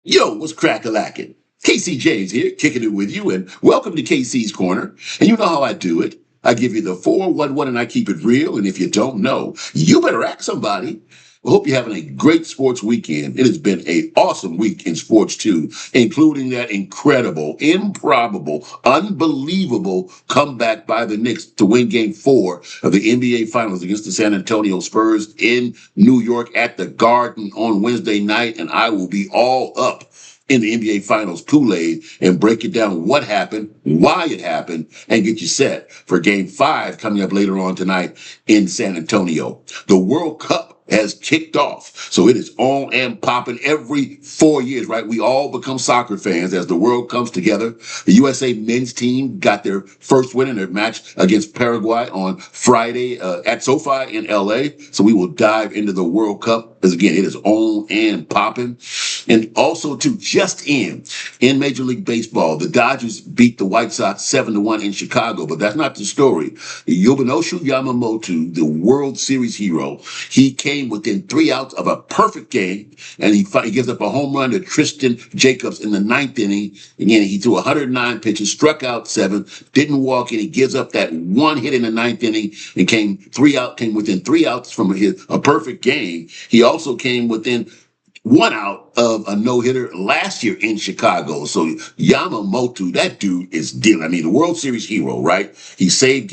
Yo, what's crack-a-lackin'? KC James here, kicking it with you, and welcome to KC's Corner. And you know how I do it. I give you the 411 and I keep it real, and if you don't know, you better ask somebody. We hope you're having a great sports weekend. It has been an awesome week in sports, too, including that incredible, improbable, unbelievable comeback by the Knicks to win Game 4 of the NBA Finals against the San Antonio Spurs in New York at the Garden on Wednesday night, and I will be all up in the NBA Finals Kool-Aid and break it down what happened, why it happened, and get you set for Game 5 coming up later on tonight in San Antonio. The World Cup has kicked off. So it is on and popping every 4 years, right? We all become soccer fans as the world comes together. The USA men's team got their first win in their match against Paraguay on Friday at SoFi in LA. So we will dive into the World Cup as again, it is on and popping. And also to just in Major League Baseball, the Dodgers beat the White Sox 7-1 in Chicago, but that's not the story. Yobanoshu Yamamoto, the World Series hero, he came within 3 outs of a perfect game, and he gives up a home run to Tristan Jacobs in the ninth inning. Again, he threw 109 pitches, struck out 7, didn't walk in. He gives up that one hit in the ninth inning and came within 3 outs from a perfect game. He also came within 1 out of a no-hitter last year in Chicago. So Yamamoto, that dude is dealing. I mean, the World Series hero, right? He saved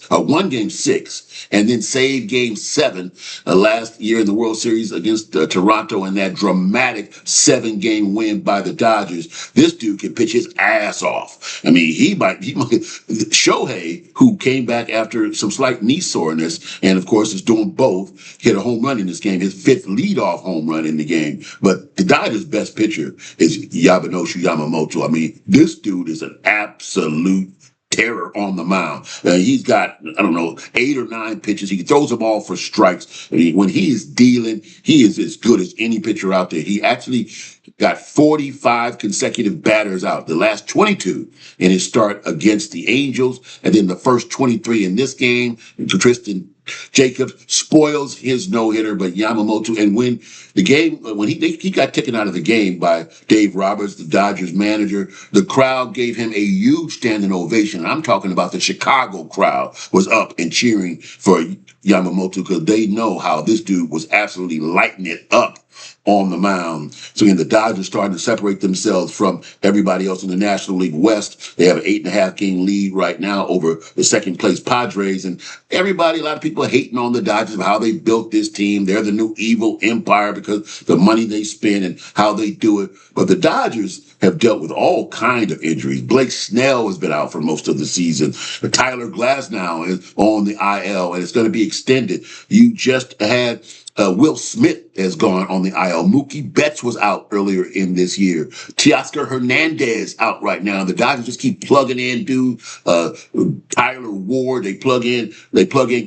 won Game 6, and then saved Game 7 last year in the World Series against Toronto in that dramatic 7-game win by the Dodgers. This dude can pitch his ass off. I mean, he might. Shohei, who came back after some slight knee soreness, and of course is doing both, hit a home run in this game, his 5th leadoff home run in the game. But the Dodgers' best pitcher is Yabanoshu Yamamoto. I mean, this dude is an absolute terror on the mound. He's got, I don't know, 8 or 9 pitches. He throws them all for strikes. I mean, when he is dealing, he is as good as any pitcher out there. He actually got 45 consecutive batters out, the last 22 in his start against the Angels, and then the first 23 in this game. Tristan Jacobs spoils his no-hitter, but Yamamoto, and when he got taken out of the game by Dave Roberts, the Dodgers manager, the crowd gave him a huge standing ovation. I'm talking about the Chicago crowd was up and cheering for Yamamoto because they know how this dude was absolutely lighting it up on the mound. So again, the Dodgers starting to separate themselves from everybody else in the National League West. They have an 8.5-game lead right now over the second place Padres. And a lot of people are hating on the Dodgers of how they built this team. They're the new evil empire because the money they spend and how they do it. But the Dodgers have dealt with all kinds of injuries. Blake Snell has been out for most of the season. Tyler Glasnow is on the IL, and it's going to be extended. You just had Will Smith has gone on the IL. Mookie Betts was out earlier in this year. Teoscar Hernandez out right now. The Dodgers just keep plugging in dudes. Tyler Ward, they plug in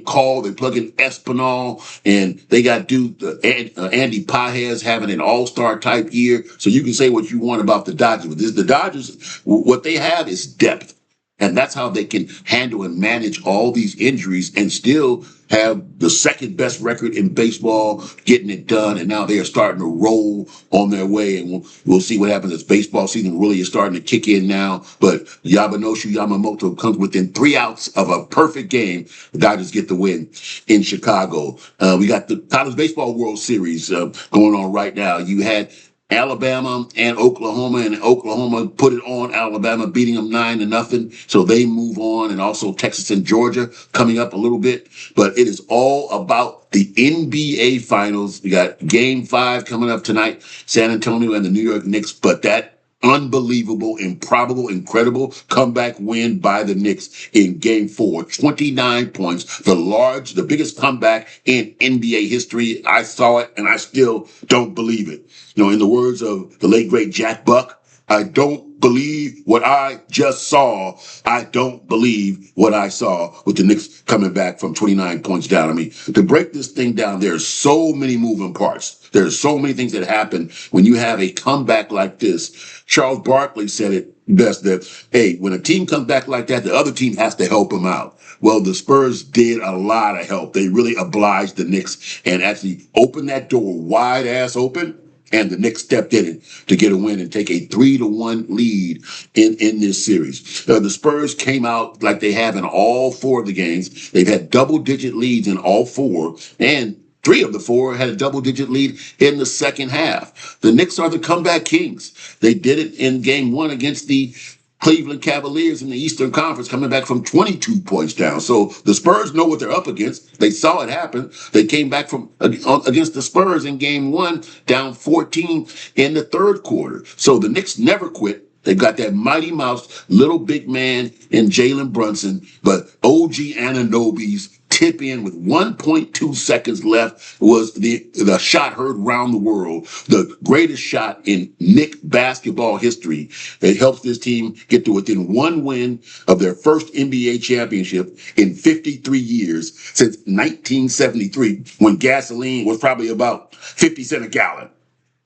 Call, they plug in Espinal, and they got dude Andy Pajes having an all-star type year. So you can say what you want about the Dodgers, but the Dodgers, what they have is depth. And that's how they can handle and manage all these injuries and still have the second best record in baseball, getting it done. And now they are starting to roll on their way. And we'll see what happens as baseball season really is starting to kick in now. But Yabanoshu Yamamoto comes within 3 outs of a perfect game. The Dodgers get the win in Chicago. We got the College Baseball World Series going on right now. You had Alabama and Oklahoma put it on Alabama, beating them 9-0. So they move on, and also Texas and Georgia coming up a little bit. But it is all about the NBA Finals. We got Game 5 coming up tonight, San Antonio and the New York Knicks. But that unbelievable, improbable, incredible comeback win by the Knicks in Game 4. 29 points, the biggest comeback in NBA history. I saw it, and I still don't believe it. In the words of the late, great Jack Buck, I don't believe what I just saw. I don't believe what I saw with the Knicks coming back from 29 points down. I mean, to break this thing down, there's so many moving parts. There's so many things that happen when you have a comeback like this. Charles Barkley said it best that, hey, when a team comes back like that, the other team has to help them out. Well, the Spurs did a lot of help. They really obliged the Knicks and actually opened that door wide ass open. and the Knicks stepped in it to get a win and take a 3-1 lead in this series. The Spurs came out like they have in all four of the games. They've had double-digit leads in all four, and three of the four had a double-digit lead in the second half. The Knicks are the comeback kings. They did it in game one against the Cleveland Cavaliers in the Eastern Conference, coming back from 22 points down. So the Spurs know what they're up against. They saw it happen. They came back from against the Spurs in game one, down 14 in the third quarter. So the Knicks never quit. They've got that mighty mouse, little big man in Jalen Brunson, but OG Anunoby's tip in with 1.2 seconds left was the shot heard around the world, the greatest shot in Knicks basketball history. It helps this team get to within one win of their first NBA championship in 53 years since 1973, when gasoline was probably about 50 cents a gallon,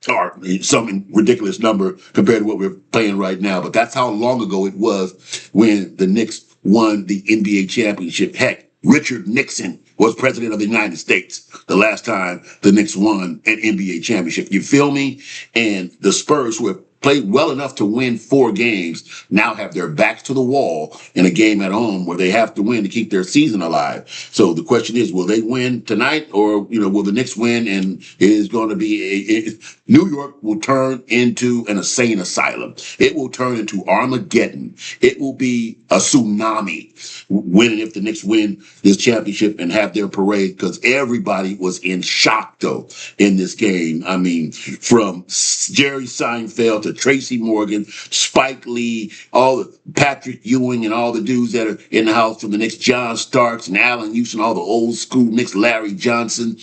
or some ridiculous number compared to what we're playing right now. But that's how long ago it was when the Knicks won the NBA championship. Heck, Richard Nixon was president of the United States the last time the Knicks won an NBA championship. You feel me? And the Spurs, who have played well enough to win 4 games, now have their backs to the wall in a game at home where they have to win to keep their season alive. So the question is, will they win tonight, or will the Knicks win? And it is going to be New York will turn into an insane asylum. It will turn into Armageddon. It will be a tsunami winning if the Knicks win this championship and have their parade, because everybody was in shock though in this game. I mean, from Jerry Seinfeld to Tracy Morgan, Spike Lee, all the Patrick Ewing, and all the dudes that are in the house from the Knicks, John Starks and Allen Houston, all the old school Knicks, Larry Johnson,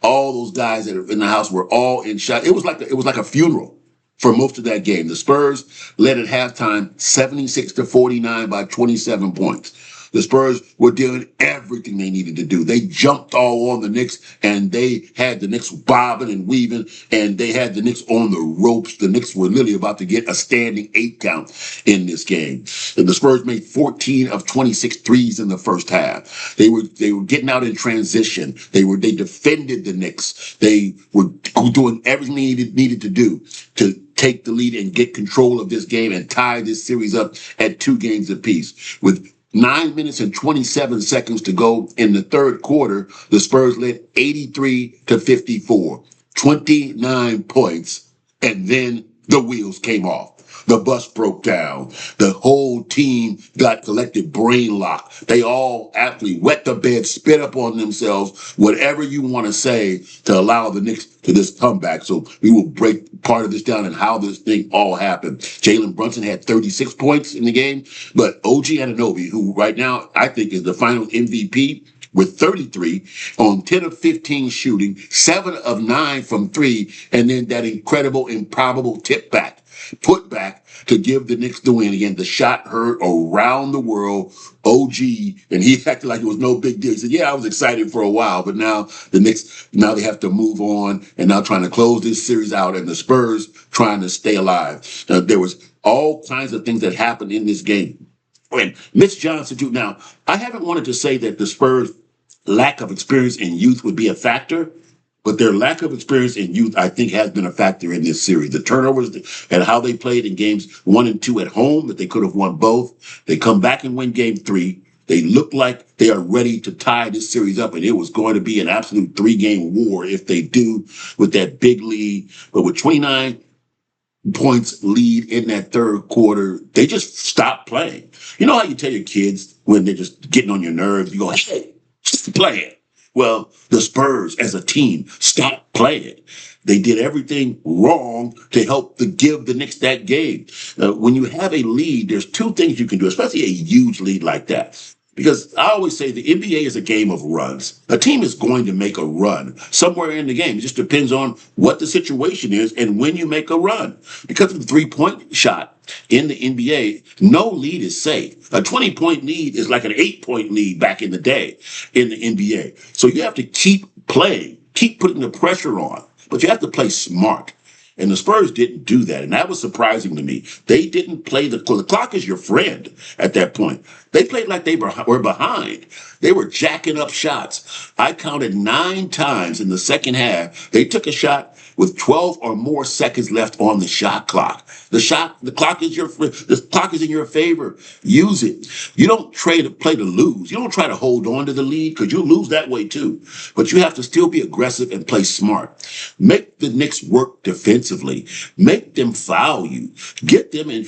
all those guys that are in the house were all in shock. It was like a funeral for most of that game. The Spurs led at halftime 76-49 by 27 points. The Spurs were doing everything they needed to do. They jumped all on the Knicks, and they had the Knicks bobbing and weaving, and they had the Knicks on the ropes. The Knicks were literally about to get a standing 8 count in this game. And the Spurs made 14 of 26 threes in the first half. They were getting out in transition. They defended the Knicks. They were doing everything they needed to do to take the lead and get control of this game and tie this series up at 2 games apiece. With 9 minutes and 27 seconds to go in the third quarter, the Spurs led 83-54, 29 points, and then the wheels came off. The bus broke down. The whole team got collective brain lock. They all actually wet the bed, spit up on themselves, whatever you want to say to allow the Knicks to this comeback. So we will break part of this down and how this thing all happened. Jalen Brunson had 36 points in the game, but OG Anunoby, who right now I think is the final MVP, with 33 on 10 of 15 shooting, 7 of 9 from 3, and then that incredible, improbable put back to give the Knicks the win. Again, the shot heard around the world. OG, and he acted like it was no big deal. He said, yeah, I was excited for a while, but now the Knicks, now they have to move on and now trying to close this series out, and the Spurs trying to stay alive. There was all kinds of things that happened in this game. And Mitch Johnson, too. Now, I haven't wanted to say that the Spurs' lack of experience in youth would be a factor, but their lack of experience in youth, I think, has been a factor in this series. The turnovers and how they played in games 1 and 2 at home, that they could have won both. They come back and win game 3. They look like they are ready to tie this series up, and it was going to be an absolute 3-game war if they do, with that big lead. But with 29 points lead in that third quarter, they just stopped playing. You know how you tell your kids when they're just getting on your nerves, you go, hey, just play it. Well, the Spurs as a team stopped playing. They did everything wrong to help to give the Knicks that game. When you have a lead, there's 2 things you can do, especially a huge lead like that. Because I always say the NBA is a game of runs. A team is going to make a run somewhere in the game. It just depends on what the situation is and when you make a run. Because of the 3-point shot in the NBA, no lead is safe. A 20-point lead is like an 8-point lead back in the day in the NBA. So you have to keep playing, keep putting the pressure on, but you have to play smart. And the Spurs didn't do that, and that was surprising to me. They didn't play the clock is your friend at that point. They played like they were behind. They were jacking up shots. I counted 9 times in the second half. They took a shot with 12 or more seconds left on the shot clock. The clock is the clock is in your favor. Use it. You don't play to lose. You don't try to hold on to the lead because you'll lose that way too. But you have to still be aggressive and play smart. Make the Knicks work defensively. Make them foul you. Get them in.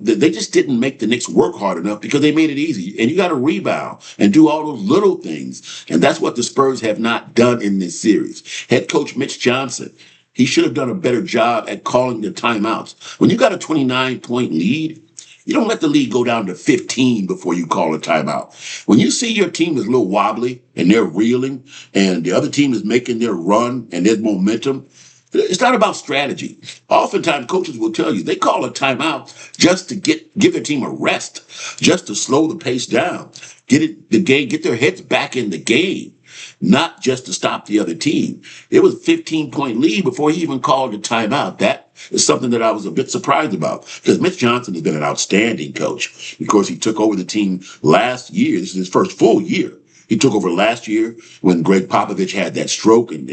They just didn't make the Knicks work hard enough because they made it easy. And you got to rebound and do all those little things. And that's what the Spurs have not done in this series. Head coach Mitch Johnson, he should have done a better job at calling the timeouts. When you got a 29-point lead, you don't let the lead go down to 15 before you call a timeout. When you see your team is a little wobbly and they're reeling and the other team is making their run and there's momentum, it's not about strategy. Oftentimes, coaches will tell you they call a timeout just to give their team a rest, just to slow the pace down, get their heads back in the game, not just to stop the other team. It was a 15-point lead before he even called a timeout. That is something that I was a bit surprised about because Mitch Johnson has been an outstanding coach. Of course, he took over the team last year. This is his first full year. He took over last year when Greg Popovich had that stroke, and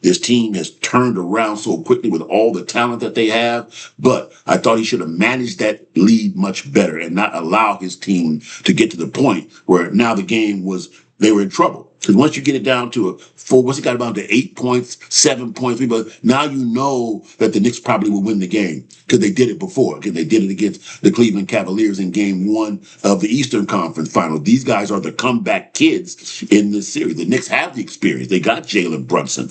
this team has turned around so quickly with all the talent that they have. But I thought he should have managed that lead much better and not allow his team to get to the point where now they were in trouble. Because once you get it down to once it got down to 8 points, 7 points, but now you know that the Knicks probably will win the game because they did it before. Because they did it against the Cleveland Cavaliers in Game 1 of the Eastern Conference Final. These guys are the comeback kids in this series. The Knicks have the experience. They got Jalen Brunson.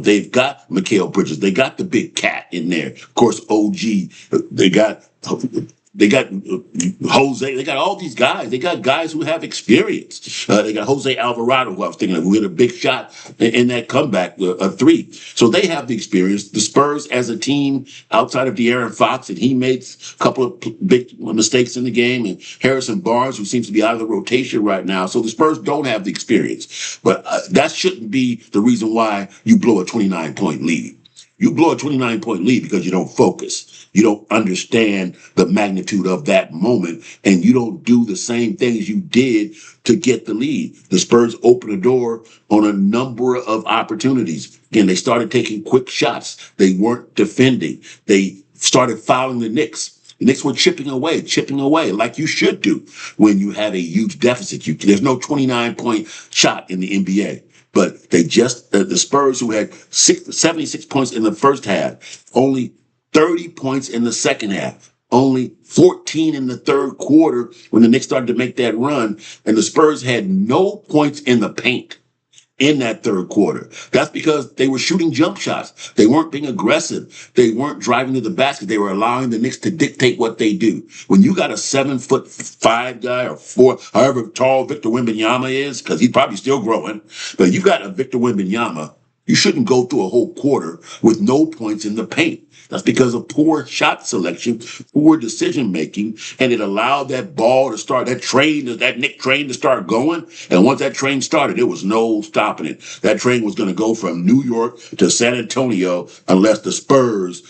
They've got Mikal Bridges. They got the big cat in there. Of course, OG. They got Jose. They got all these guys. They got guys who have experience. They got Jose Alvarado, who I was thinking of, who hit a big shot in that comeback, a three. So they have the experience. The Spurs, as a team, outside of De'Aaron Fox, and he made a couple of big mistakes in the game, and Harrison Barnes, who seems to be out of the rotation right now. So the Spurs don't have the experience. But that shouldn't be the reason why you blow a 29-point lead. You blow a 29-point lead because you don't focus. You don't understand the magnitude of that moment, and you don't do the same things you did to get the lead. The Spurs opened the door on a number of opportunities. Again, they started taking quick shots. They weren't defending. They started fouling the Knicks. The Knicks were chipping away, like you should do when you have a huge deficit. There's no 29-point shot in the NBA. But the Spurs, who had 76 points in the first half, only 30 points in the second half, only 14 in the third quarter when the Knicks started to make that run, and the Spurs had no points in the paint in that third quarter. That's because they were shooting jump shots. They weren't being aggressive. They weren't driving to the basket. They were allowing the Knicks to dictate what they do. When you got a 7'5" guy or 4, however tall Victor Wembanyama is, because he's probably still growing, but you got a Victor Wembanyama, you shouldn't go through a whole quarter with no points in the paint. That's because of poor shot selection, poor decision making, and it allowed that ball to start, that Knick train to start going. And once that train started, there was no stopping it. That train was going to go from New York to San Antonio unless the Spurs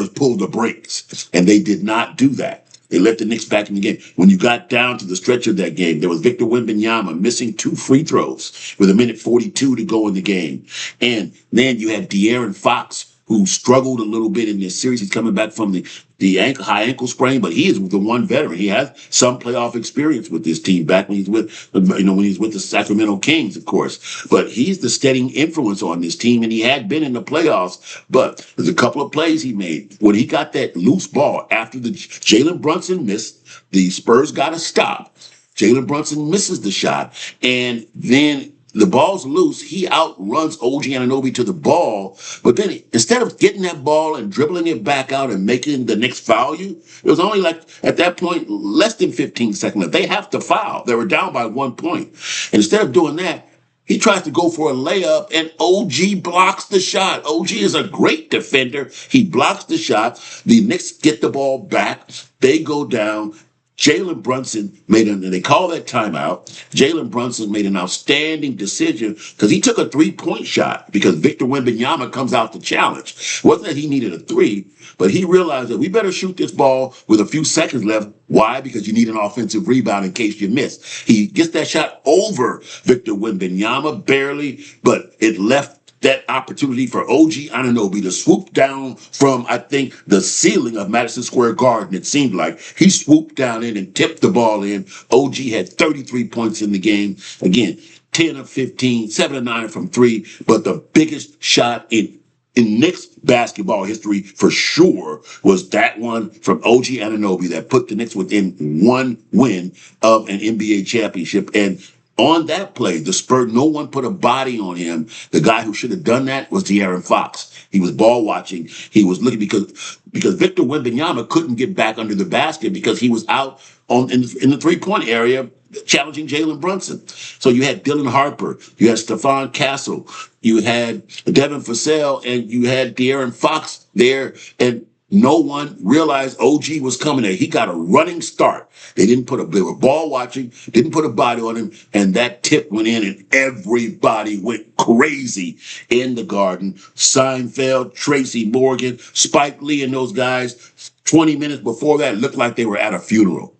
pulled the brakes. And they did not do that. They let the Knicks back in the game. When you got down to the stretch of that game, there was Victor Wembanyama missing 2 free throws with 1:42 to go in the game. And then you had De'Aaron Fox, who struggled a little bit in this series. He's coming back from the high ankle sprain, but he is the one veteran. He has some playoff experience with this team back when he's with the Sacramento Kings, of course. But he's the steadying influence on this team, and he had been in the playoffs. But there's a couple of plays he made. When he got that loose ball after the Jalen Brunson missed, the Spurs got a stop. Jalen Brunson misses the shot, and then the ball's loose. He outruns OG Anunoby to the ball. But then instead of getting that ball and dribbling it back out and making the Knicks foul you, it was only at that point, less than 15 seconds left. They have to foul. They were down by 1 point. And instead of doing that, he tries to go for a layup, and OG blocks the shot. OG is a great defender. He blocks the shot. The Knicks get the ball back. They go down. Jalen Brunson they call that timeout. Jalen Brunson made an outstanding decision because he took a 3-point shot because Victor Wembanyama comes out to challenge. It wasn't that he needed a 3, but he realized that we better shoot this ball with a few seconds left. Why? Because you need an offensive rebound in case you miss. He gets that shot over Victor Wembanyama, barely, but it left that opportunity for OG Anunoby to swoop down from, I think, the ceiling of Madison Square Garden. It seemed like he swooped down in and tipped the ball in. OG had 33 points in the game. Again, 10 of 15, 7 of 9 from three, but the biggest shot in Knicks basketball history for sure was that one from OG Anunoby that put the Knicks within one win of an NBA championship. And on that play, the Spurs, no one put a body on him. The guy who should have done that was De'Aaron Fox. He was ball watching. He was looking because Victor Wembanyama couldn't get back under the basket because he was out in the 3-point area challenging Jalen Brunson. So you had Dylan Harper, you had Stephon Castle, you had Devin Vassell, and you had De'Aaron Fox there, and no one realized OG was coming there. He got a running start. They were ball watching, didn't put a body on him, and that tip went in, and everybody went crazy in the Garden. Seinfeld, Tracy Morgan, Spike Lee, and those guys, 20 minutes before that, looked like they were at a funeral.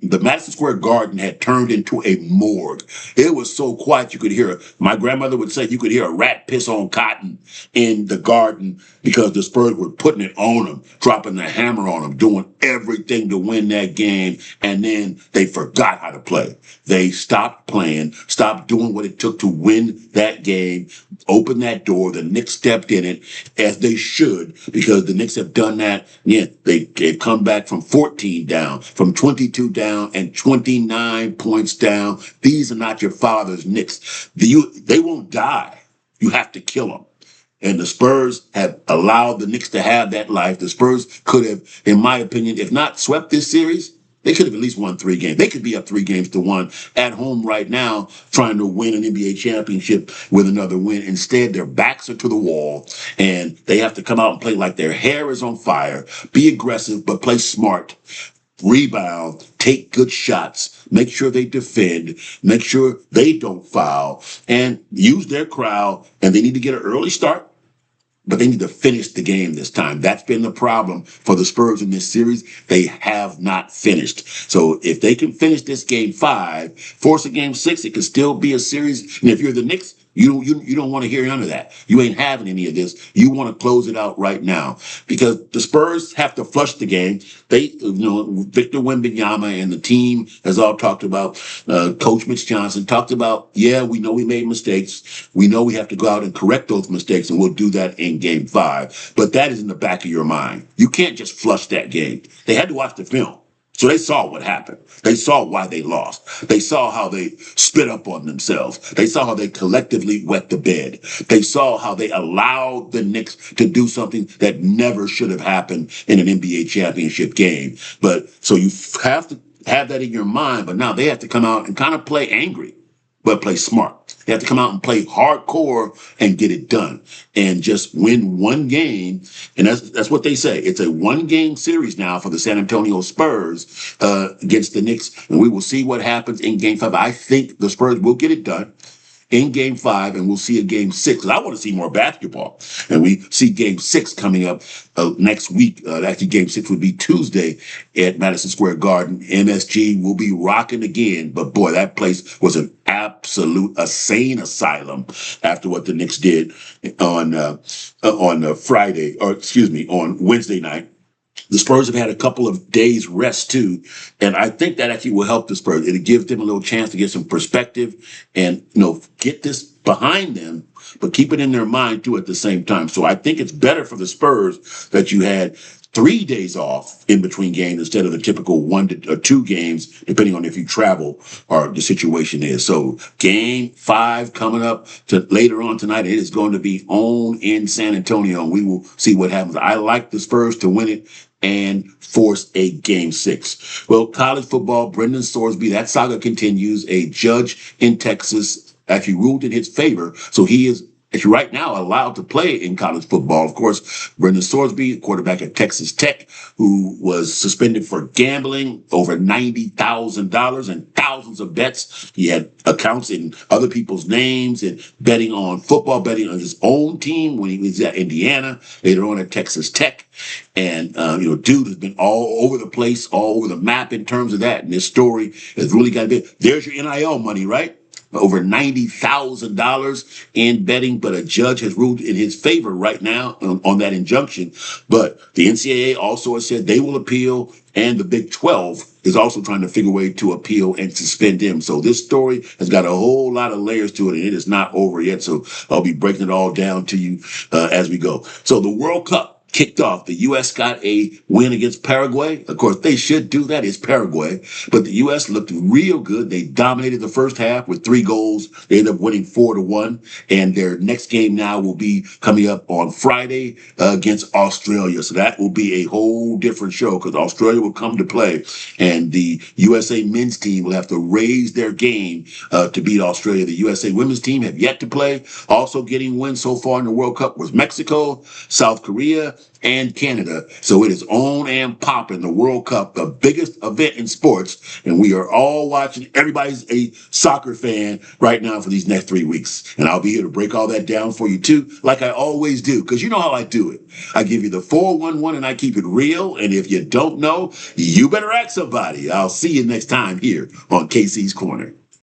The Madison Square Garden had turned into a morgue. It was so quiet you could hear, my grandmother would say you could hear a rat piss on cotton in the Garden because the Spurs were putting it on them, dropping the hammer on them, doing everything to win that game, and then they forgot how to play. They stopped playing, stopped doing what it took to win that game, open that door. The Knicks stepped in it as they should because the Knicks have done that. Yeah, they've come back from 14 down, from 22 down, and 29 points down. These are not your father's Knicks. They won't die. You have to kill them. And the Spurs have allowed the Knicks to have that life. The Spurs could have, in my opinion, if not swept this series, they could have at least won 3 games. They could be up 3-1 at home right now, trying to win an NBA championship with another win. Instead, their backs are to the wall, and they have to come out and play like their hair is on fire, be aggressive, but play smart, rebound, take good shots, make sure they defend, make sure they don't foul, and use their crowd. And they need to get an early start, but they need to finish the game this time. That's been the problem for the Spurs in this series. They have not finished. So if they can finish this game 5, force a game 6, it could still be a series. And if you're the Knicks, you don't want to hear none of that. You ain't having any of this. You want to close it out right now because the Spurs have to flush the game. Victor Wembanyama and the team has all talked about. Coach Mitch Johnson talked about, yeah, we know we made mistakes. We know we have to go out and correct those mistakes, and we'll do that in game 5. But that is in the back of your mind. You can't just flush that game. They had to watch the film. So they saw what happened. They saw why they lost. They saw how they spit up on themselves. They saw how they collectively wet the bed. They saw how they allowed the Knicks to do something that never should have happened in an NBA championship game. But so you have to have that in your mind. But now they have to come out and kind of play angry, but play smart. They have to come out and play hardcore and get it done and just win one game. And that's what they say. It's a 1-game series now for the San Antonio Spurs against the Knicks. And we will see what happens in game 5. I think the Spurs will get it done in game 5, and we'll see a game 6. I want to see more basketball. And we see game 6 coming up next week. Actually, game 6 would be Tuesday at Madison Square Garden. MSG will be rocking again. But boy, that place was an absolute insane asylum after what the Knicks did on Wednesday night. The Spurs have had a couple of days rest too, and I think that actually will help the Spurs. It'll give them a little chance to get some perspective and get this behind them, but keep it in their mind too at the same time. So I think it's better for the Spurs that you had 3 days off in between games instead of the typical 1 or 2 games, depending on if you travel or the situation is. So game 5 coming up later on tonight. It is going to be on in San Antonio, and we will see what happens. I like the Spurs to win it and force a game 6. Well, college football, Brendan Sorsby, that saga continues. A judge in Texas actually ruled in his favor, so he is right now allowed to play in college football. Of course, Brendan Sorsby, quarterback at Texas Tech, who was suspended for gambling over $90,000 and thousands of bets. He had accounts in other people's names and betting on his own team when he was at Indiana, later on at Texas Tech. And, dude has been all over the place, all over the map in terms of that. And this story has really got to be, there's your NIL money, right? over $90,000 in betting, but a judge has ruled in his favor right now on that injunction. But the NCAA also has said they will appeal, and the Big 12 is also trying to figure a way to appeal and suspend him. So this story has got a whole lot of layers to it, and it is not over yet. So I'll be breaking it all down to you as we go. So the World Cup kicked off. The U.S. got a win against Paraguay. Of course, they should do that. It's Paraguay. But the U.S. looked real good. They dominated the first half with 3 goals. They ended up winning 4-1. And their next game now will be coming up on Friday against Australia. So that will be a whole different show because Australia will come to play. And the USA men's team will have to raise their game to beat Australia. The USA women's team have yet to play. Also getting wins so far in the World Cup was Mexico, South Korea, and Canada. So it is on and popping, the World Cup, the biggest event in sports. And we are all watching. Everybody's a soccer fan right now for these next 3 weeks. And I'll be here to break all that down for you too, like I always do, because you know how I do it. I give you the 411 and I keep it real. And if you don't know, you better ask somebody. I'll see you next time here on KC's Corner.